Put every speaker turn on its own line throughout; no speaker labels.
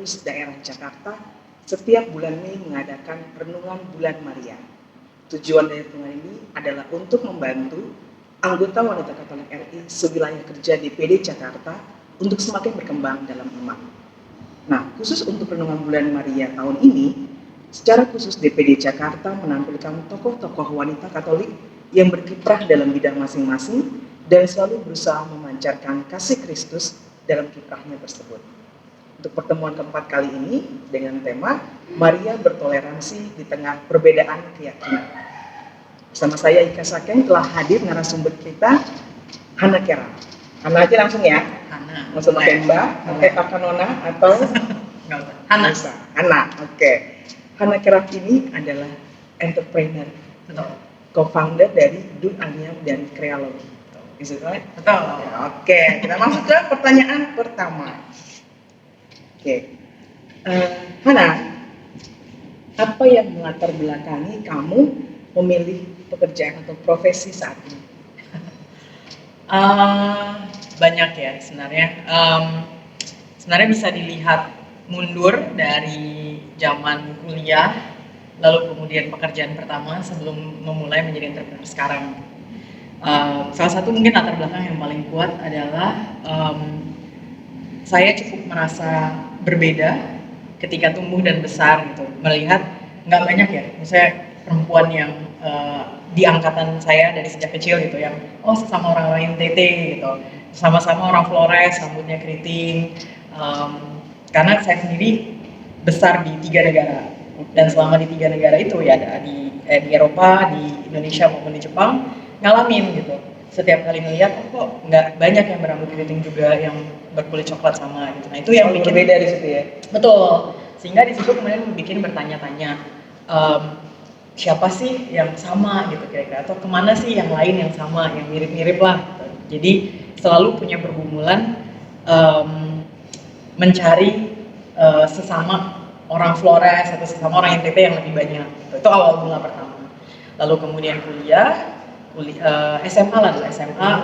Lupus Daerah Jakarta setiap bulan Mei mengadakan Renungan Bulan Maria. Tujuan dari renungan ini adalah untuk membantu anggota wanita Katolik RI sewilayah kerja DPD Jakarta untuk semakin berkembang dalam iman. Nah, khusus untuk Renungan Bulan Maria tahun ini, secara khusus DPD Jakarta menampilkan tokoh-tokoh wanita Katolik yang berkiprah dalam bidang masing-masing dan selalu berusaha memancarkan kasih Kristus dalam kiprahnya tersebut. Untuk pertemuan keempat kali ini dengan tema Maria bertoleransi di tengah perbedaan keyakinan. Bersama saya Ika Sakeng telah hadir narasumber kita Hana Kera. Hana aja langsung ya.
Hana.
Langsung pakai Mbak, pakai Kakak Nona atau
Hana.
Hana. Oke. Hana Kera ini adalah entrepreneur.
Betul.
Co-founder dari Dun Aniam dan Kreologi. Is it right?
Betul.
Ya, oke, kita masuk ke pertanyaan pertama. Oke. Hana, apa yang melatar belakangi kamu memilih pekerjaan atau profesi saat ini?
Banyak ya sebenarnya. Sebenarnya bisa dilihat mundur dari zaman kuliah, lalu kemudian pekerjaan pertama sebelum memulai menjadi entrepreneur sekarang. Salah satu mungkin latar belakang yang paling kuat adalah saya cukup merasa berbeda ketika tumbuh dan besar gitu, melihat nggak banyak ya, misalnya perempuan yang di angkatan saya dari sejak kecil gitu, yang sesama orang NTT gitu, sama-sama orang Flores, rambutnya keriting, karena saya sendiri besar di 3 negara, dan selama di 3 negara itu ya ada di Eropa, di Indonesia maupun di Jepang, ngalamin gitu. Setiap kali ngeliat, kok nggak banyak yang berambut keriting juga, yang berkulit coklat sama gitu. Nah itu yang bikin
berbeda di situ ya.
Betul. Sehingga di situ kemudian bikin bertanya-tanya, siapa sih yang sama gitu kira-kira, atau kemana sih yang lain yang sama, yang mirip-mirip lah. Gitu. Jadi selalu punya pergumulan mencari sesama orang Flores atau sesama orang NTT yang lebih banyak. Gitu. Itu awal mula pertama. Lalu kemudian SMA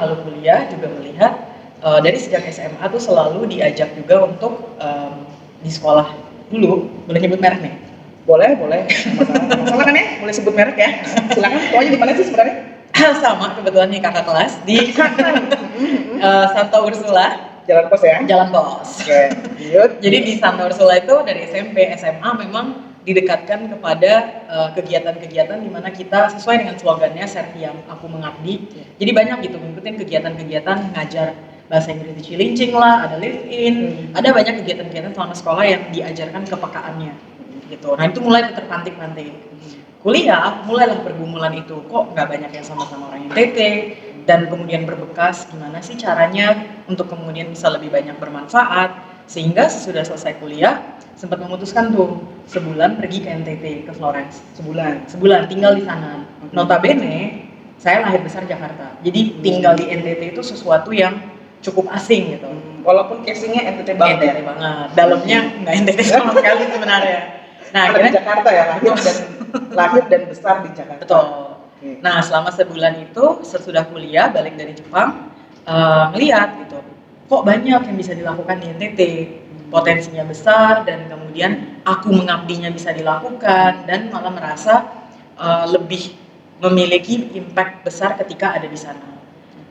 lalu kuliah juga melihat dari sejak SMA tuh selalu diajak juga untuk di sekolah dulu, boleh nyebut merek nih?
Boleh. Masalah kan ya? Boleh sebut merek ya? Silakan. Pokoknya di mana sih sebenarnya?
Sama kebetulan nih kakak kelas di Santa Ursula.
Jalan Pos ya?
Jalan Pos.
Oke.
Jadi di Santa Ursula itu dari SMP, SMA memang didekatkan kepada kegiatan-kegiatan di mana kita sesuai dengan slogannya Serti yang Aku Mengabdi. Jadi banyak gitu ngikutin kegiatan-kegiatan ngajar bahasa Inggris di Cilincing lah, ada live in, ada banyak kegiatan-kegiatan selama sekolah yang diajarkan kepekaannya gitu. Nah itu mulai terpantik-pantik. Kuliah mulailah pergumulan itu, kok nggak banyak yang sama-sama orang NTT, dan kemudian berbekas gimana sih caranya untuk kemudian bisa lebih banyak bermanfaat, sehingga sesudah selesai kuliah sempat memutuskan tuh sebulan pergi ke NTT, ke Florence. Sebulan tinggal di sana. Notabene saya lahir besar Jakarta, jadi tinggal di NTT itu sesuatu yang cukup asing gitu.
Walaupun casingnya NTT banget.
NTT banget, dalamnya nggak NTT sama sekali sebenarnya. Nah,
di Jakarta ya, lahir dan besar di Jakarta.
Betul. Nah, selama sebulan itu sesudah kuliah balik dari Jepang, ngeliat gitu, kok banyak yang bisa dilakukan di NTT, potensinya besar, dan kemudian aku mengabdinya bisa dilakukan, dan malah merasa lebih memiliki impact besar ketika ada di sana.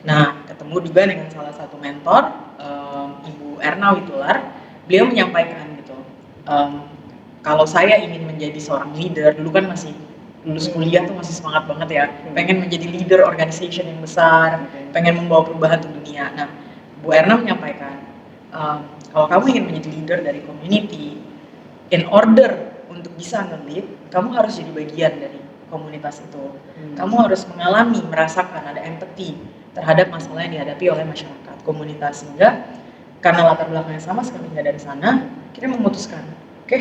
Nah, ketemu juga dengan salah satu mentor, Ibu Erna Witular. Beliau menyampaikan gitu, kalau saya ingin menjadi seorang leader, dulu kan masih lulus kuliah tuh masih semangat banget ya, pengen menjadi leader organization yang besar, pengen membawa perubahan untuk dunia. Nah, Bu Erna menyampaikan, kalau kamu ingin menjadi leader dari community, in order untuk bisa nge-lead, kamu harus jadi bagian dari komunitas itu. Kamu harus mengalami, merasakan, ada empathy terhadap masalah yang dihadapi oleh masyarakat, komunitas. Sehingga karena latar belakangnya sama sekali nggak dari sana, kita memutuskan, oke,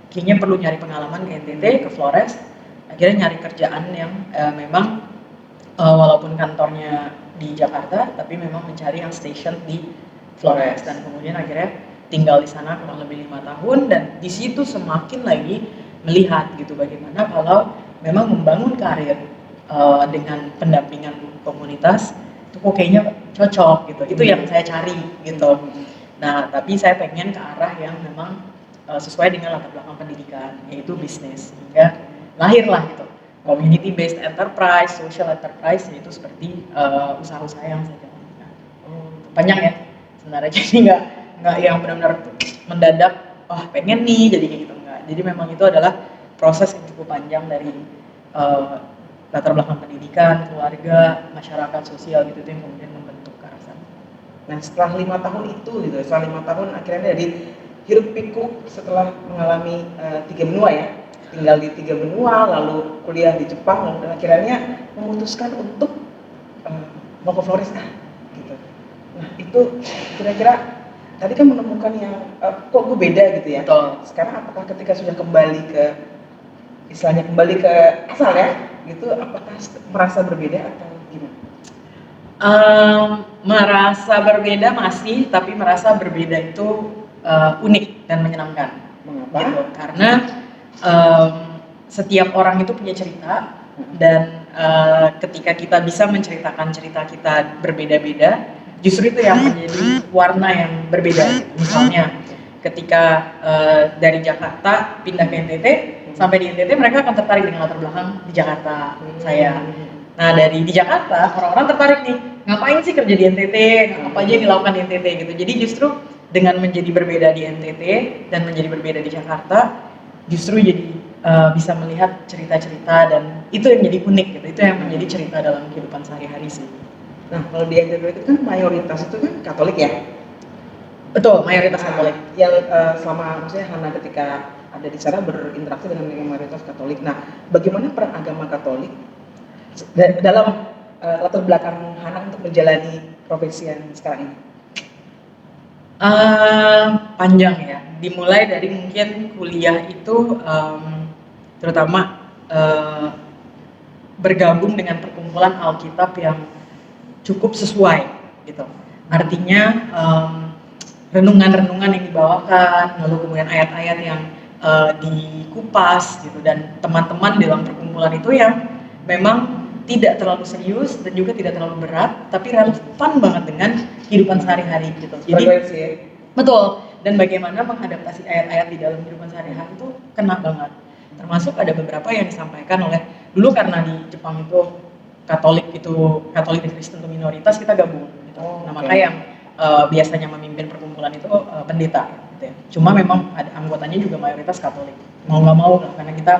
kayaknya perlu nyari pengalaman ke NTT, ke Flores. Akhirnya nyari kerjaan yang memang walaupun kantornya di Jakarta, tapi memang mencari yang station di Flores, dan kemudian akhirnya tinggal di sana kurang lebih 5 tahun, dan di situ semakin lagi melihat gitu bagaimana kalau memang membangun karir dengan pendampingan komunitas itu kok kayaknya cocok gitu. Itu yang saya cari gitu. Nah, tapi saya pengen ke arah yang memang sesuai dengan latar belakang pendidikan, yaitu bisnis. Sehingga lahirlah gitu community based enterprise, social enterprise, yaitu seperti usaha-usaha yang saya jalankan. Panjang ya sebenarnya, jadi nggak yang benar-benar mendadak wah pengen nih jadi kayak gitu, enggak. Jadi memang itu adalah proses yang cukup panjang dari latar belakang pendidikan, keluarga, masyarakat sosial gitu, itu yang kemudian membentuk ke arah sana.
Nah setelah 5 tahun itu gitu, setelah 5 tahun akhirnya dari hiruk pikuk setelah mengalami 3 benua ya, tinggal di 3 benua, lalu kuliah di Jepang, dan akhirnya memutuskan untuk mau ke Flores gitu. Nah itu kira-kira tadi kan menemukan yang kok gue beda gitu ya.
Betul.
Sekarang apakah ketika sudah kembali ke istilahnya kembali ke asal ya gitu, apakah merasa berbeda atau gimana?
Merasa berbeda masih, tapi merasa berbeda itu unik dan menyenangkan.
Mengapa?
Gitu. Karena setiap orang itu punya cerita, dan ketika kita bisa menceritakan cerita kita berbeda-beda, justru itu yang menjadi warna yang berbeda. Misalnya ketika dari Jakarta pindah ke NTT, sampai di NTT mereka akan tertarik dengan latar belakang di Jakarta saya. Nah dari di Jakarta orang-orang tertarik nih, ngapain sih kerja di NTT, apa aja yang dilakukan di NTT gitu. Jadi justru dengan menjadi berbeda di NTT dan menjadi berbeda di Jakarta, justru jadi bisa melihat cerita-cerita, dan itu yang jadi unik gitu. Itu yang menjadi cerita dalam kehidupan sehari-hari sih.
Nah kalau di NTT itu kan mayoritas itu kan Katolik ya?
Betul, mayoritas Katolik.
Yang selama maksudnya Hana ketika ada di sana berinteraksi dengan mayoritas Katolik. Nah bagaimana peran agama Katolik dalam latar belakang Hana untuk menjalani profesi yang sekarang ini?
Panjang ya, dimulai dari mungkin kuliah itu terutama bergabung dengan perkumpulan Alkitab yang cukup sesuai gitu. Artinya renungan-renungan yang dibawakan, lalu kemudian ayat-ayat yang dikupas gitu, dan teman-teman di dalam perkumpulan itu yang memang tidak terlalu serius dan juga tidak terlalu berat, tapi relevan banget dengan kehidupan sehari-hari gitu. Jadi betul, dan bagaimana mengadaptasi ayat-ayat di dalam kehidupan sehari-hari itu kena banget. Termasuk ada beberapa yang disampaikan oleh, dulu karena di Jepang itu Katolik dan Kristen itu minoritas, kita gabung gitu. Nah maka yang biasanya memimpin perkumpulan itu pendeta gitu ya. Cuma memang ada anggotanya juga mayoritas Katolik, mau nggak mau lah, karena kita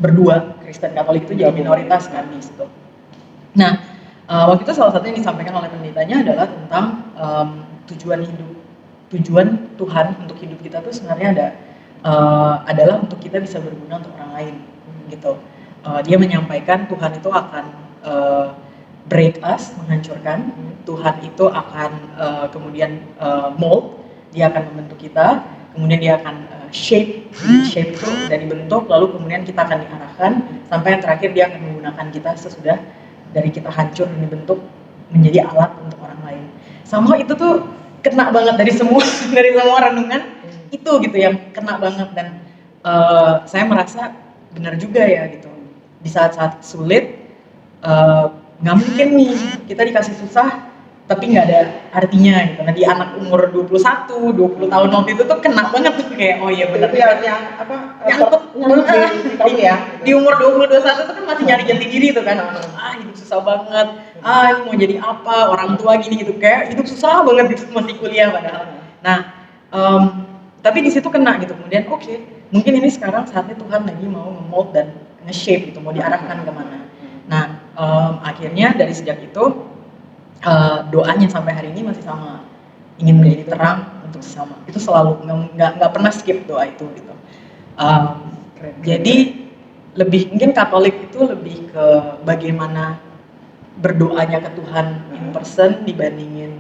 berdua Kristen Katolik itu jadi minoritas kan di situ. Nah waktu itu salah satu yang disampaikan oleh pendetanya adalah tentang tujuan Tuhan untuk hidup kita tuh sebenarnya adalah untuk kita bisa berguna untuk orang lain gitu. Dia menyampaikan Tuhan itu akan break us, menghancurkan. Tuhan itu akan kemudian mold, dia akan membentuk kita, kemudian dia akan shape itu dari bentuk, lalu kemudian kita akan diarahkan sampai yang terakhir dia akan menggunakan kita sesudah dari kita hancur dan dibentuk menjadi alat untuk orang lain. Sama itu tuh kena banget dari semua renungan itu gitu, yang kena banget, dan saya merasa benar juga ya gitu. Di saat-saat sulit nggak mungkin nih kita dikasih susah tapi nggak ada artinya gitu. Nah di anak umur 21, 20 tahun waktu itu tuh kena banget tuh, kayak oh iya benar.
Yang apa?
Di umur 20, 21 tuh kan masih nyari jati diri tuh kan. Hidup susah banget. Mau jadi apa? Orang tua gini gitu, kayak hidup susah banget gitu, masih kuliah padahal. Nah, tapi di situ kena gitu. Kemudian oke, mungkin ini sekarang saatnya Tuhan lagi mau nge-mold dan nge-shape gitu, mau diarahkan kemana. Nah, akhirnya dari sejak itu doanya sampai hari ini masih sama, ingin menjadi terang untuk sesama. Itu selalu nggak pernah skip doa itu gitu. Jadi lebih mungkin Katolik itu lebih ke bagaimana berdoanya ke Tuhan in person dibandingin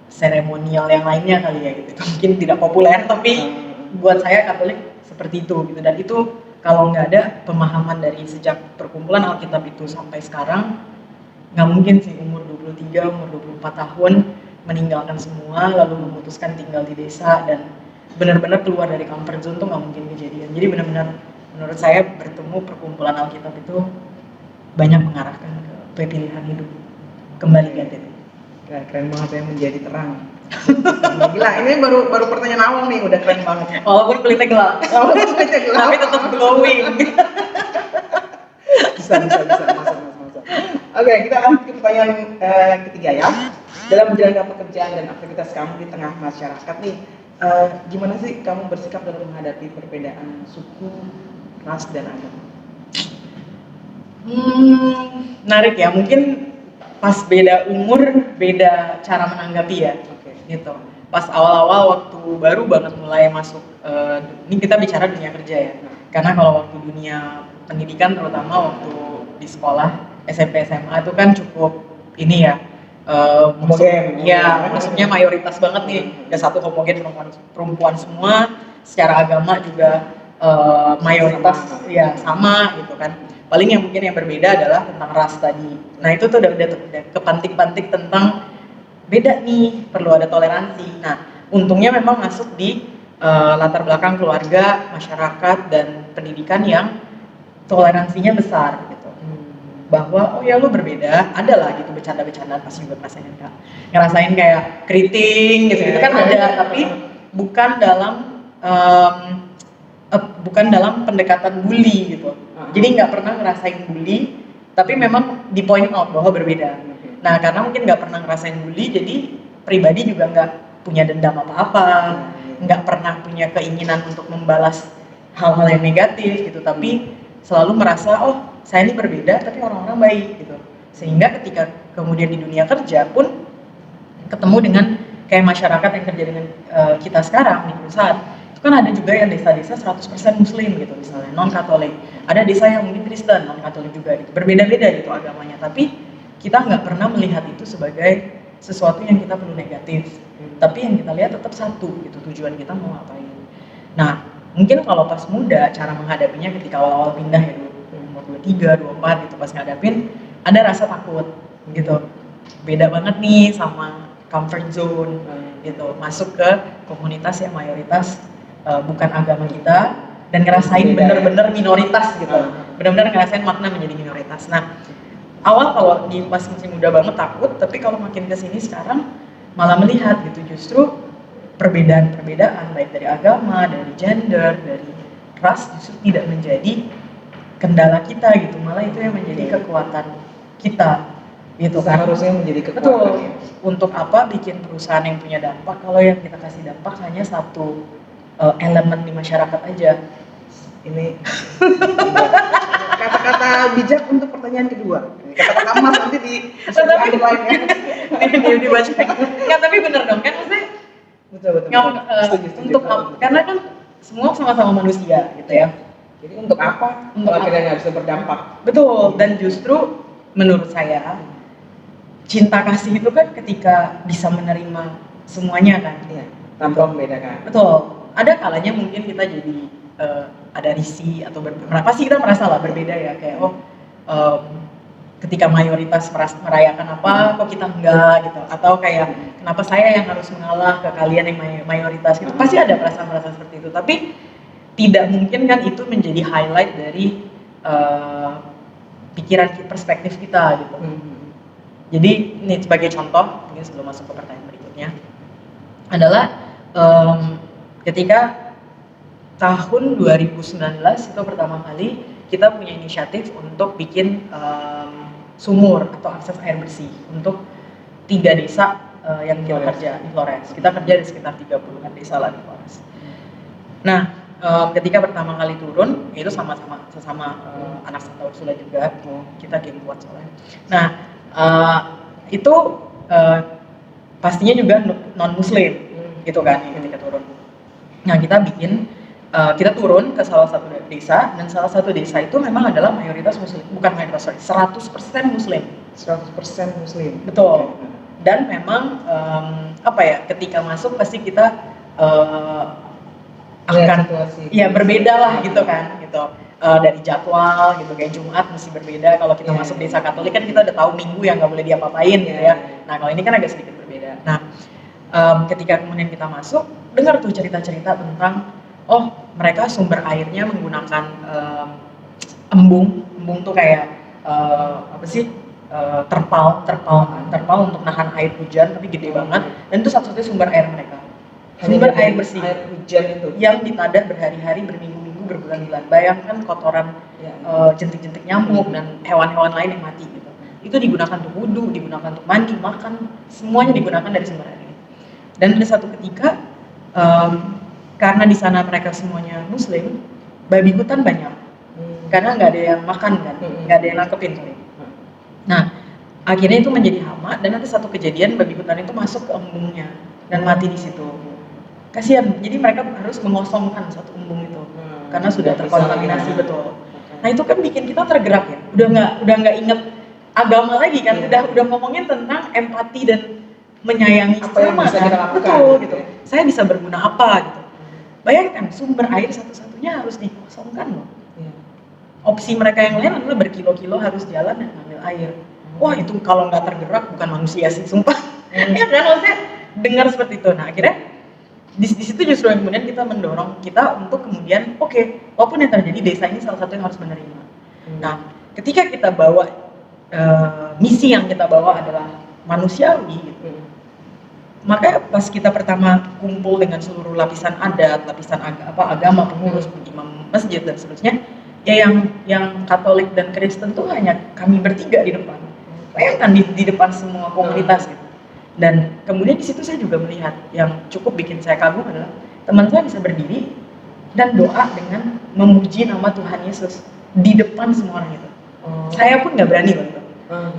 seremonial yang lainnya kali ya gitu. Mungkin tidak populer, tapi buat saya Katolik seperti itu gitu. Dan itu kalau nggak ada pemahaman dari sejak perkumpulan Alkitab itu sampai sekarang, nggak mungkin sih umur 23, umur 24 tahun meninggalkan semua lalu memutuskan tinggal di desa dan benar-benar keluar dari comfort zone tuh nggak mungkin kejadian. Jadi benar-benar menurut saya bertemu perkumpulan Alkitab itu banyak mengarahkan ke pilihan hidup kembali ke NTT.
Keren banget ya, menjadi terang Gila, ini baru pertanyaan awal nih, udah keren banget.
Walaupun kulitnya gelap, tapi tetap glowing.
Bisa, masuk. Oke, kita lanjut ke pertanyaan ketiga ya. Dalam menjalankan pekerjaan dan aktivitas kamu di tengah masyarakat nih, gimana sih kamu bersikap dalam menghadapi perbedaan suku, ras, dan agama?
Menarik ya, mungkin pas beda umur, beda cara menanggapi ya.
Oke.
Gitu. Pas awal-awal waktu baru banget mulai masuk, ini kita bicara dunia kerja ya. Karena kalau waktu dunia pendidikan, terutama waktu di sekolah SMP SMA itu kan cukup ini ya,
Homogen.
ya maksudnya mayoritas banget nih, ada satu homogen perempuan semua, secara agama juga mayoritas ya sama gitu kan. Paling yang mungkin yang berbeda adalah tentang ras tadi. Nah itu tuh udah kepantik-pantik tentang beda nih, perlu ada toleransi. Nah untungnya memang masuk di latar belakang keluarga, masyarakat, dan pendidikan yang toleransinya besar gitu. Bahwa oh ya lu berbeda, ada lah gitu bercanda-bercanda, pasti juga ngerasain kayak keriting gitu, itu kan ada, tapi bukan dalam pendekatan bully gitu. Jadi nggak pernah ngerasain bully, tapi memang di point out bahwa berbeda. Nah karena mungkin nggak pernah ngerasain bully, jadi pribadi juga nggak punya dendam apa-apa, nggak pernah punya keinginan untuk membalas hal-hal yang negatif gitu, tapi selalu merasa oh saya ini berbeda tapi orang-orang baik gitu. Sehingga ketika kemudian di dunia kerja pun ketemu dengan kayak masyarakat yang kerja dengan kita sekarang di perusahaan, itu kan ada juga yang desa-desa 100% muslim gitu misalnya, non katolik. Ada desa yang mungkin Kristen, non katolik juga gitu. Berbeda-beda gitu agamanya, tapi kita nggak pernah melihat itu sebagai sesuatu yang kita perlu negatif. Tapi yang kita lihat tetap satu gitu, tujuan kita mau ngapain. Nah, mungkin kalau pas muda cara menghadapinya ketika awal-awal pindah ya dulu umur 23, 24 gitu, pas ngadapin ada rasa takut gitu. Beda banget nih sama comfort zone gitu, masuk ke komunitas yang mayoritas bukan agama kita dan ngerasain bener-bener minoritas gitu, bener-bener ngerasain makna menjadi minoritas. Nah awal kalau di pas masih muda banget takut, tapi kalau makin kesini sekarang malah melihat gitu justru perbedaan-perbedaan baik dari agama, dari gender, dari ras justru tidak menjadi kendala kita gitu, malah itu yang menjadi kekuatan kita gitu kan.
Harusnya menjadi kekuatan.
Betul. Untuk apa bikin perusahaan yang punya dampak kalau yang kita kasih dampak hanya satu elemen di masyarakat aja.
Ini kata-kata bijak untuk pertanyaan kedua. Kata-kata emas nanti di lainnya.
Dibaca. Ya tapi bener dong kan, maksudnya
Betul. Setuju.
untuk karena kan semua sama-sama manusia gitu ya.
Jadi untuk apa? Untuk akhirnya nggak bisa berdampak.
Betul. Dan justru menurut saya cinta kasih itu kan ketika bisa menerima semuanya kan.
Iya. Tanpa membedakan.
Betul. Ada kalanya mungkin kita jadi ada risih atau pasti kita merasa lah berbeda ya, kayak ketika mayoritas merayakan apa kok kita enggak gitu, atau kayak kenapa saya yang harus mengalah ke kalian yang mayoritas gitu, pasti ada perasaan-perasaan seperti itu. Tapi tidak mungkin kan itu menjadi highlight dari pikiran perspektif kita gitu. Jadi ini sebagai contoh mungkin sebelum masuk ke pertanyaan berikutnya adalah ketika tahun 2019 itu pertama kali kita punya inisiatif untuk bikin sumur atau akses air bersih untuk 3 desa yang kita kerja di Flores. Kita kerja di sekitar 30-an desa lah di Flores. Nah, ketika pertama kali turun, itu sesama anak Santa Ursula juga, kita geng kuat soalnya. Nah, itu pastinya juga non-muslim gitu kan ketika turun. Nah, kita turun ke salah satu desa, dan salah satu desa itu memang adalah mayoritas muslim, bukan mayoritas, 100% muslim.
100% muslim.
Betul. Dan memang ketika masuk pasti kita akan berbeda lah gitu kan, gitu. Dari jadwal gitu, kayak Jumat mesti berbeda. Kalau kita masuk desa Katolik kan kita udah tahu Minggu yang nggak boleh diapa-apain gitu ya. Nah kalau ini kan agak sedikit berbeda. Nah ketika kemudian kita masuk, dengar tuh cerita-cerita tentang mereka sumber airnya menggunakan embung tuh kayak terpal untuk nahan air hujan tapi gede banget, dan itu satu-satunya sumber air mereka. Sumber air bersih.
Air hujan itu
yang ditadah berhari-hari, berminggu-minggu, berbulan-bulan. Bayangkan kotoran jentik-jentik nyamuk dan hewan-hewan lain yang mati gitu. Itu digunakan untuk wudhu, digunakan untuk mandi, makan, semuanya digunakan dari sumber air ini. Dan ada satu ketika karena di sana mereka semuanya Muslim, babi hutan banyak. Karena nggak ada yang makan kan, nggak ada yang nangkepin tuh. Nah, akhirnya itu menjadi hama, dan ada satu kejadian babi hutan itu masuk ke embungnya dan mati di situ. Kasihan, jadi mereka harus mengosongkan satu embung itu karena sudah terkontaminasi betul. Nah itu kan bikin kita tergerak ya, udah nggak inget agama lagi kan, udah ngomongin tentang empati dan menyayangi sesama kan, betul gitu. Saya bisa berguna apa gitu. Bayangkan sumber air satu-satunya harus dikosongkan loh. Opsi mereka yang lain adalah berkilo-kilo harus jalan dan ngambil air. Wah itu kalau nggak tergerak bukan manusia sih, sumpah. Ya kan, maksudnya dengar seperti itu. Nah akhirnya di situ justru yang kemudian kita mendorong kita untuk kemudian oke, walaupun yang terjadi, desa ini salah satu yang harus menerima. Nah ketika kita bawa misi yang kita bawa adalah manusiawi gitu, maka pas kita pertama kumpul dengan seluruh lapisan adat, lapisan agama, pengurus, imam masjid dan seterusnya, ya yang Katolik dan Kristen tuh hanya kami bertiga di depan. Bayangkan di depan semua komunitas gitu. Dan kemudian di situ saya juga melihat yang cukup bikin saya kagum adalah teman saya bisa berdiri dan doa dengan memuji nama Tuhan Yesus di depan semua orang itu. Saya pun nggak berani waktu itu,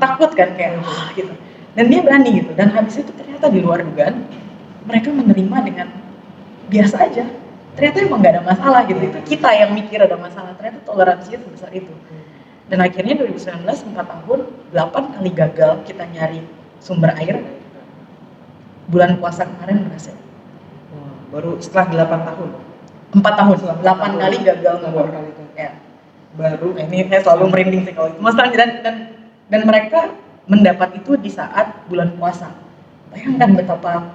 takut kan kayak gitu. Dan dia berani gitu. Dan habis itu ternyata di luar dugaan mereka menerima dengan biasa aja. Ternyata emang nggak ada masalah gitu. Itu kita yang mikir ada masalah. Ternyata toleransinya sebesar itu. Dan akhirnya 2019 4 tahun 8 kali gagal kita nyari sumber air. Bulan puasa kemarin berhasil.
Baru setelah 8 tahun.
4 tahun, 8 kali gagal ngabur. Ya. Baru ini saya selalu merinding sih kalau itu. Masalahnya dan mereka mendapat itu di saat bulan puasa. Bayangkan betapa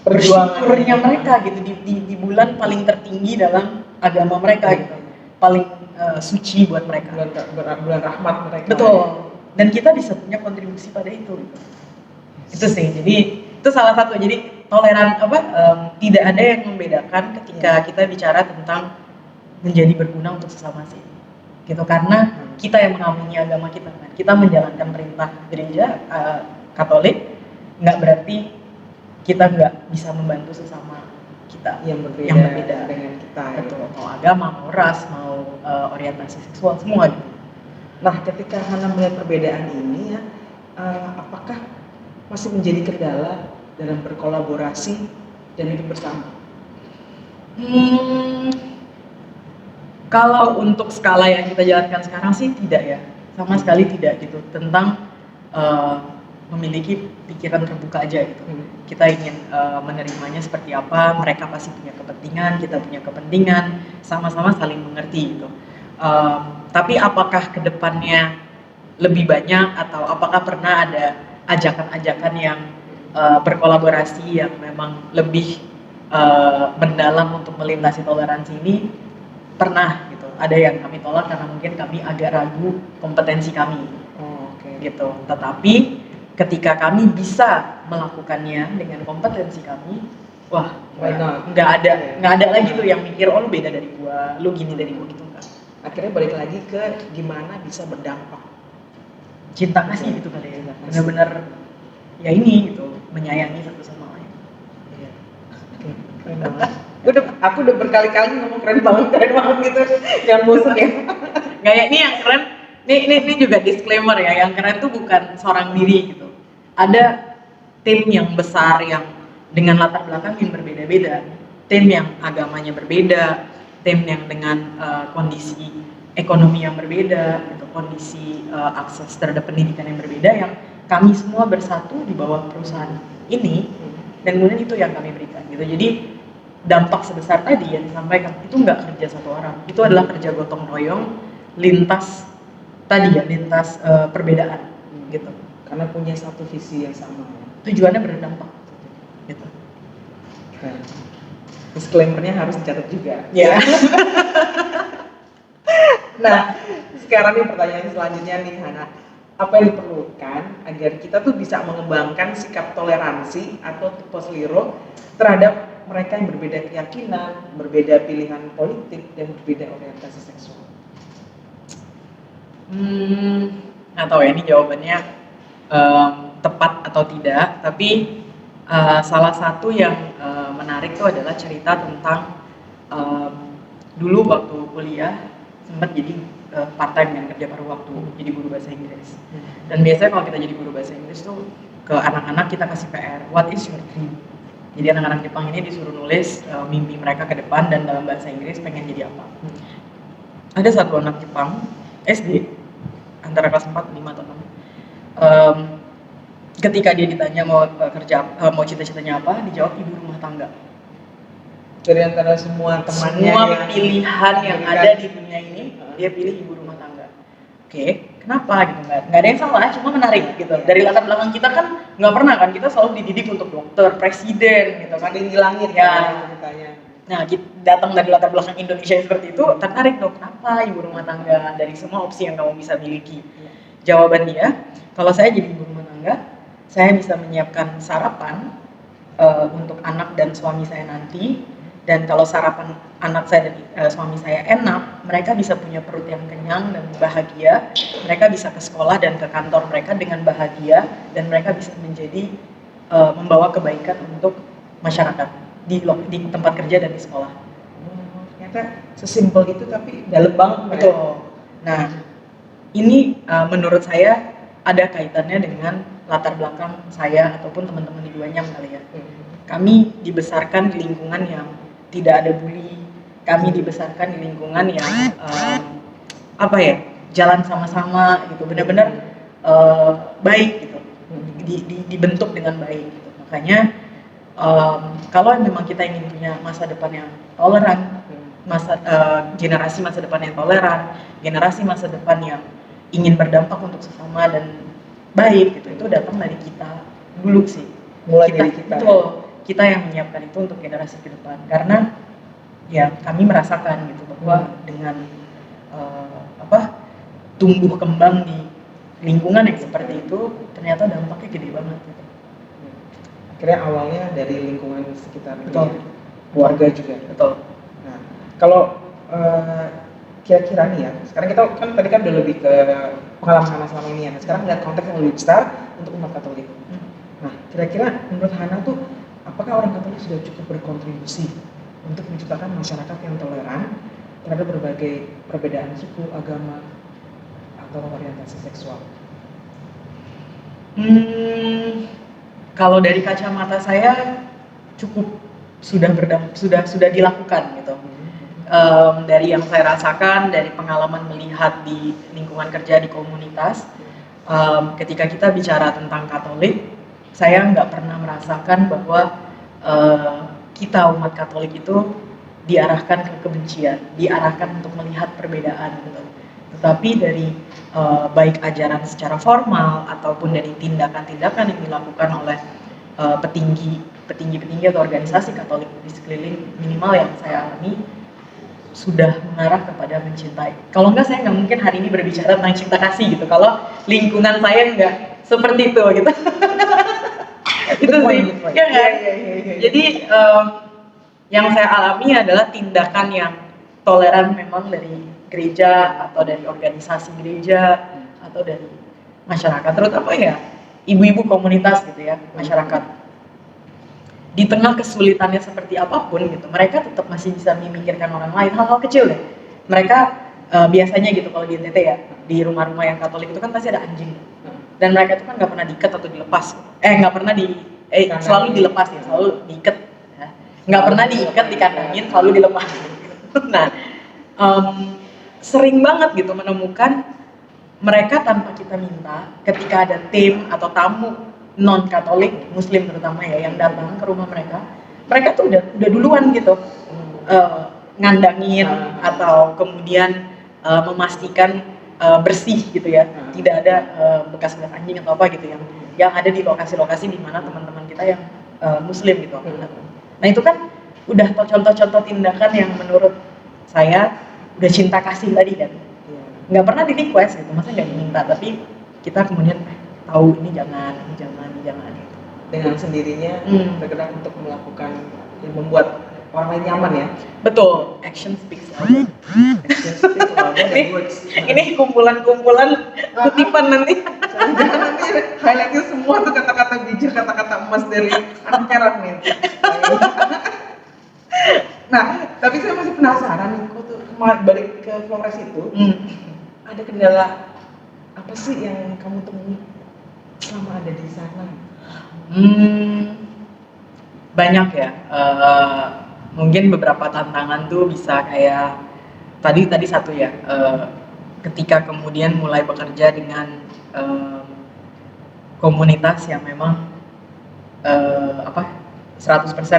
bersyukurnya mereka gitu di bulan paling tertinggi dalam agama mereka gitu. Paling suci buat mereka.
Bulan rahmat mereka.
Betul. Dan kita bisa punya kontribusi pada itu. Gitu. Itu sih. Jadi itu salah satu. Jadi toleran tidak ada yang membedakan ketika kita bicara tentang menjadi berguna untuk sesama sih. Gitu, karena kita yang mengamini agama kita kan. Kita menjalankan perintah gereja Katolik, nggak berarti kita nggak bisa membantu sesama kita
yang berbeda dengan kita.
Betul. Ya. Mau agama, mau ras, mau orientasi seksual, semua gitu.
Nah, ketika Hana melihat perbedaan ini ya, apakah masih menjadi kendala dalam berkolaborasi dan hidup bersama?
Kalau untuk skala yang kita jalankan sekarang sih tidak ya, sama sekali tidak gitu. Tentang memiliki pikiran terbuka aja gitu. Kita ingin menerimanya seperti apa, mereka pasti punya kepentingan, kita punya kepentingan, sama-sama saling mengerti gitu. Tapi apakah kedepannya lebih banyak atau apakah pernah ada ajakan-ajakan yang berkolaborasi yang memang lebih mendalam untuk melintasi toleransi ini? Pernah gitu. Ada yang kami tolak karena mungkin kami agak ragu kompetensi kami. Gitu. Tetapi ketika kami bisa melakukannya dengan kompetensi kami, wah, nggak ada lagi tuh yang mikir lu beda dari gua, lu gini dari gua gitu enggak.
Akhirnya balik lagi ke gimana bisa berdampak.
Cinta kasih gitu kali ya. Benar-benar ya ini gitu, menyayangi satu sama lain.
Iya. Keren banget. Aku udah berkali-kali ngomong keren banget gitu. Jangan bosan ya.
Kayak ini yang keren. Ini juga disclaimer ya, yang keren tuh bukan seorang diri gitu. Ada tim yang besar yang dengan latar belakang yang berbeda-beda, tim yang agamanya berbeda, tim yang dengan kondisi ekonomi yang berbeda, gitu, kondisi akses terhadap pendidikan yang berbeda, yang kami semua bersatu di bawah perusahaan ini, dan kemudian itu yang kami berikan gitu. Jadi dampak sebesar tadi yang disampaikan itu nggak kerja satu orang, itu adalah kerja gotong royong lintas perbedaan gitu.
Karena punya satu visi yang sama.
Tujuannya berdampak gitu.
Disclaimer-nya harus dicatat juga.
Ya.
Nah, sekarang nih pertanyaan selanjutnya nih Hana. apa yang diperlukan agar kita tuh bisa mengembangkan sikap toleransi atau posliero terhadap mereka yang berbeda keyakinan, berbeda pilihan politik, dan berbeda orientasi seksual?
Nggak tahu ya ini jawabannya tepat atau tidak, tapi salah satu yang menarik itu adalah cerita tentang dulu waktu kuliah sempat jadi part time yang kerja paruh waktu jadi guru bahasa Inggris. Dan biasanya kalau kita jadi guru bahasa Inggris tuh ke anak-anak kita kasih PR, what is your dream? Jadi anak-anak Jepang ini disuruh nulis mimpi mereka ke depan dan dalam bahasa Inggris pengen jadi apa. Ada satu anak Jepang SD antara kelas 4, 5 atau 6. Ketika dia ditanya mau kerja mau cita-citanya apa, dijawab ibu rumah tangga.
Dari antara semua temannya,
semua pilihan yang ada di dunia ini, dia pilih ibu rumah tangga. Oke, kenapa gitu? Nggak ada yang salah, cuma menarik gitu. Dari latar belakang kita kan nggak pernah kan, kita selalu dididik untuk dokter, presiden gitu kan.
Tinggi langit ya ceritanya.
Nah, datang dari latar belakang Indonesia seperti itu, tertarik dong, kenapa ibu rumah tangga dari semua opsi yang kamu bisa miliki? Jawaban dia, kalau saya jadi ibu rumah tangga, saya bisa menyiapkan sarapan untuk anak dan suami saya nanti. Dan kalau sarapan anak saya dan suami saya enak, mereka bisa punya perut yang kenyang dan bahagia. Mereka bisa ke sekolah dan ke kantor mereka dengan bahagia, dan mereka bisa menjadi membawa kebaikan untuk masyarakat di tempat kerja dan di sekolah.
Ternyata sesimpel itu tapi dalam banget.
Betul. Nah, ini menurut saya ada kaitannya dengan latar belakang saya ataupun teman-teman di Duanyam kali ya. Kami dibesarkan di lingkungan yang tidak ada bully, kami dibesarkan di lingkungan yang jalan sama-sama gitu, benar-benar baik gitu, dibentuk dengan baik gitu. Makanya kalau memang kita ingin punya masa depan yang toleran, generasi masa depan yang toleran, generasi masa depan yang ingin berdampak untuk sesama dan baik gitu, itu datang dari kita dulu sih.
Mulai dari kita.
Betul. Kita yang menyiapkan itu untuk generasi ke depan, karena ya kami merasakan gitu bahwa dengan tumbuh kembang di lingkungan yang seperti itu ternyata dampaknya gede banget gitu.
Akhirnya awalnya dari lingkungan sekitar,
betul,
keluarga juga.
Betul.
Nah, kalau kira-kira nih ya, sekarang kita kan tadi kan udah lebih ke pengalaman Hana selama ini ya. Nah, sekarang lihat konteks yang lebih besar untuk umat Katolik. Nah, kira-kira menurut Hana tuh apakah orang Katolik sudah cukup berkontribusi untuk menciptakan masyarakat yang toleran terhadap berbagai perbedaan suku, agama, atau orientasi seksual?
Kalau dari kacamata saya cukup sudah dilakukan gitu. Dari yang saya rasakan, dari pengalaman melihat di lingkungan kerja di komunitas, ketika kita bicara tentang Katolik, saya nggak pernah merasakan bahwa kita umat Katolik itu diarahkan ke kebencian, diarahkan untuk melihat perbedaan gitu. Tetapi dari baik ajaran secara formal ataupun dari tindakan-tindakan yang dilakukan oleh petinggi atau organisasi Katolik di sekeliling minimal yang saya alami sudah mengarah kepada mencintai. Kalau enggak, saya nggak mungkin hari ini berbicara tentang cinta kasih gitu. Kalau lingkungan saya nggak seperti itu gitu. Itu sih. Ya, jadi yang saya alami adalah tindakan yang toleran memang dari gereja atau dari organisasi gereja atau dari masyarakat, terutama ya ibu-ibu komunitas gitu ya, masyarakat. Di tengah kesulitannya seperti apapun gitu, mereka tetap masih bisa memikirkan orang lain, hal-hal kecil deh. Mereka biasanya gitu kalau di NTT ya, di rumah-rumah yang Katolik itu kan pasti ada anjing. Dan mereka itu kan nggak pernah diikat atau dilepas. Nggak pernah selalu dilepas ya, selalu diikat. Ya. Nggak pernah diikat, dikandangin, selalu dilepas. Nah, sering banget gitu menemukan mereka tanpa kita minta, ketika ada tim atau tamu non-Katolik, Muslim terutama ya, yang datang ke rumah mereka tuh udah duluan gitu ngandangin atau kemudian memastikan bersih gitu ya, tidak ada bekas-bekas anjing atau apa gitu yang ada di lokasi-lokasi di mana teman-teman kita yang Muslim gitu. Nah itu kan udah contoh-contoh tindakan yang menurut saya udah cinta kasih tadi kan, nggak pernah di request gitu, maksudnya nggak diminta, tapi kita kemudian tahu ini jangan gitu.
Dengan sendirinya bergerak untuk melakukan yang membuat orang lain nyaman ya.
Betul, action speaks louder.
Action speak louder than words.
Ini kumpulan kutipan nanti.
Jangan nanti highlightnya semua tuh kata-kata bijak, kata-kata emas dari anak Karen nih. Nah, tapi saya masih penasaran nih, kok tuh balik ke Flores itu, ada kendala apa sih yang kamu temui selama ada di sana?
Banyak ya. Mungkin beberapa tantangan tuh bisa kayak tadi satu ya. Ketika kemudian mulai bekerja dengan komunitas yang memang 100%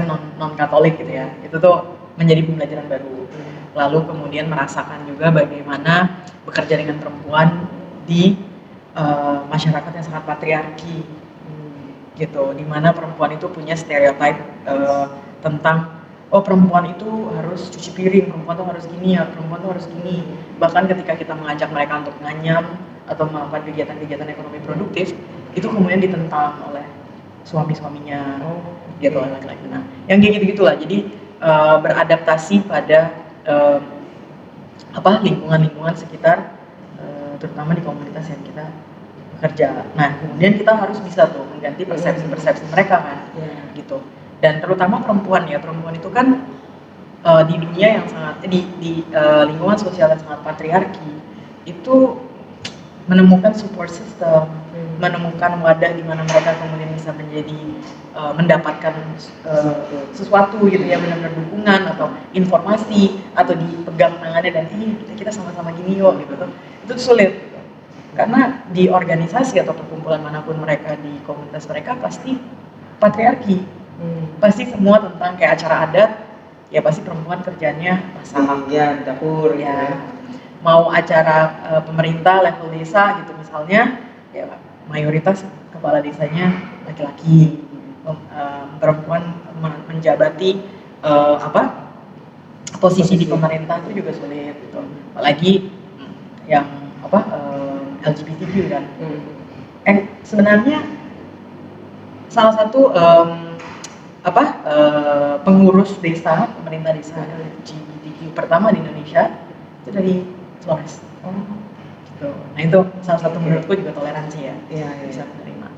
non Katolik gitu ya, itu tuh menjadi pembelajaran baru. Lalu kemudian merasakan juga bagaimana bekerja dengan perempuan di masyarakat yang sangat patriarki gitu, dimana perempuan itu punya stereotip tentang perempuan itu harus cuci piring, perempuan tuh harus gini ya, perempuan tuh harus gini. Bahkan ketika kita mengajak mereka untuk nganyam atau melakukan kegiatan-kegiatan ekonomi produktif, itu kemudian ditentang oleh suami-suaminya gitu, laki-laki. Nah, yang kayak gitu-gitulah. Jadi beradaptasi pada lingkungan-lingkungan sekitar, terutama di komunitas yang kita bekerja. Nah, kemudian kita harus bisa tuh mengganti persepsi mereka kan, gitu. Dan terutama perempuan itu kan di dunia yang sangat di lingkungan sosial yang sangat patriarki, itu menemukan support system, menemukan wadah di mana mereka kemudian bisa menjadi mendapatkan sesuatu gitu ya, benar-benar dukungan atau informasi atau dipegang tangannya dan ini kita sama-sama gini yuk gitu tuh. Itu sulit gitu. Karena di organisasi atau perkumpulan manapun mereka, di komunitas mereka pasti patriarki. Pasti semua tentang kayak acara adat, ya pasti perempuan kerjanya masak,
ya dapur
ya. Mau acara pemerintah level desa gitu misalnya, ya mayoritas kepala desanya laki-laki. Perempuan menjabati posisi di pemerintah itu juga sulit gitu. Apalagi yang LGBTQ kan. Sebenarnya salah satu pengurus desa, pemerintah desa LGBTQ pertama di Indonesia itu dari Flores. Gitu. Nah itu salah satu menurutku juga toleransi ya, bisa menerima.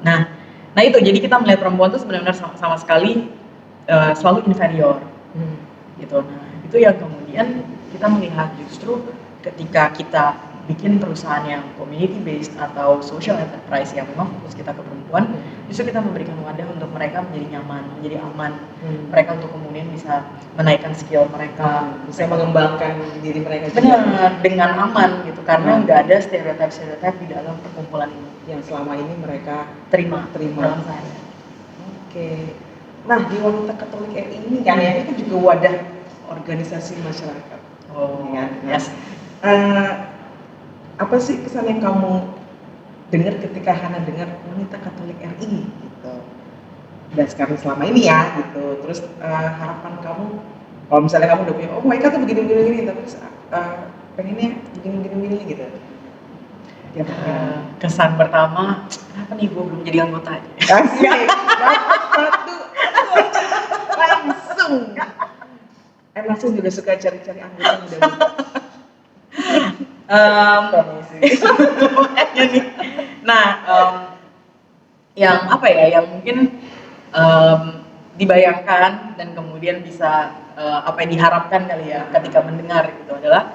Nah itu jadi kita melihat perempuan itu sebenarnya sama sekali selalu inferior, gitu. Nah itu yang kemudian kita melihat justru ketika kita bikin perusahaan yang community based atau social enterprise yang memang fokus kita ke perempuan, justru kita memberikan wadah untuk mereka menjadi nyaman, menjadi aman, mereka untuk kemudian bisa menaikkan skill mereka,
bisa mengembangkan diri mereka
benar dengan aman gitu, karena nggak ada stereotip di dalam perkumpulan ini
yang selama ini mereka
terima.
Oke. Nah di Wanita Katolik RI ini kan ya, itu juga wadah organisasi masyarakat.
Yes.
Apa sih kesan yang kamu dengar ketika Hana dengar Wanita Katolik RI gitu? Dan sekarang selama ini ya gitu. Terus harapan kamu, kalau misalnya kamu udah punya, mereka tuh begini, tapi pengennya begini gitu. Ya,
kesan pertama, kenapa nih gue belum jadi anggota aja?
Asik, dapat langsung juga suka cari-cari anggota muda.
Yang mungkin dibayangkan dan kemudian bisa apa yang diharapkan kali ya ketika mendengar gitu adalah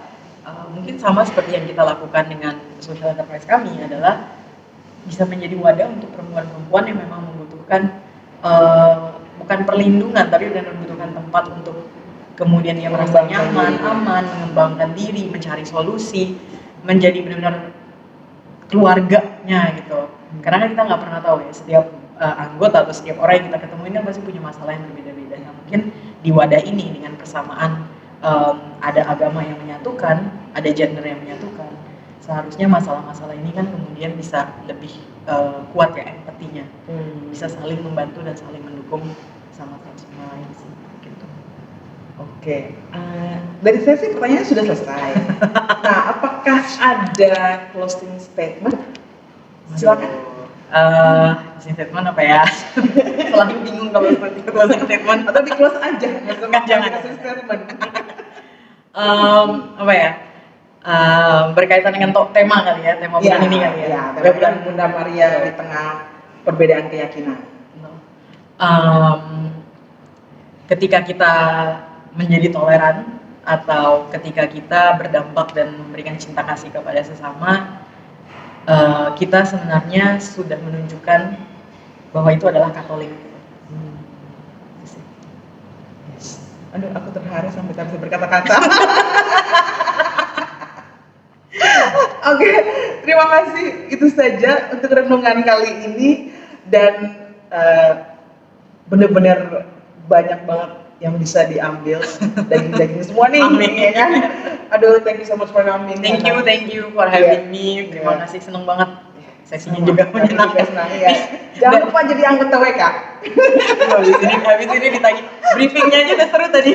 mungkin sama seperti yang kita lakukan dengan social enterprise kami, adalah bisa menjadi wadah untuk perempuan-perempuan yang memang membutuhkan bukan perlindungan tapi benar-benar membutuhkan tempat untuk kemudian dia merasa nyaman, aman, mengembangkan diri, mencari solusi, menjadi benar-benar keluarganya gitu. Karena kan kita nggak pernah tahu ya, setiap anggota atau setiap orang yang kita ketemu ini pasti punya masalah yang berbeda-beda. Nah, mungkin di wadah ini dengan persamaan ada agama yang menyatukan, ada gender yang menyatukan, seharusnya masalah-masalah ini kan kemudian bisa lebih kuat ya empatinya, bisa saling membantu dan saling mendukung sama lain sih gitu.
Oke, dari saya sih pertanyaannya sudah selesai. Nah, apakah ada closing statement Silakan.
Closing statement apa ya? Selalu bingung kalau seperti closing statement.
Atau di close aja,
Jangan.
closing statement.
Apa ya? Berkaitan dengan tema kali ya, tema bulan ini kali ya.
Ya, tema bulan Bunda Maria di tengah perbedaan keyakinan.
Ketika kita menjadi toleran atau ketika kita berdampak dan memberikan cinta kasih kepada sesama, kita sebenarnya sudah menunjukkan bahwa itu adalah Katolik.
Yes. Aduh, aku terharu sampai tak bisa berkata-kata. Oke, terima kasih. Itu saja untuk renungan kali ini, dan benar-benar banyak banget yang bisa diambil daging-daging semua nih.
Amin.
Ya kan? Aduh, thank you so much for coming.
Thank you for having me. Terima kasih, seneng banget. Sesinya juga menyenangkan.
Ya. Jangan lupa jadi anggota WK.
Habis ini ditanya briefingnya aja udah seru tadi.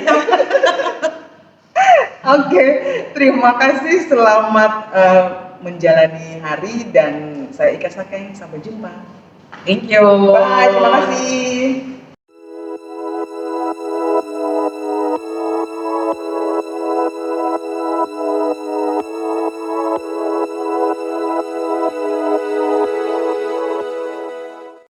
Oke, terima kasih. Selamat menjalani hari, dan saya Ika Sakeng. Sampai jumpa.
Thank you.
Bye, terima kasih.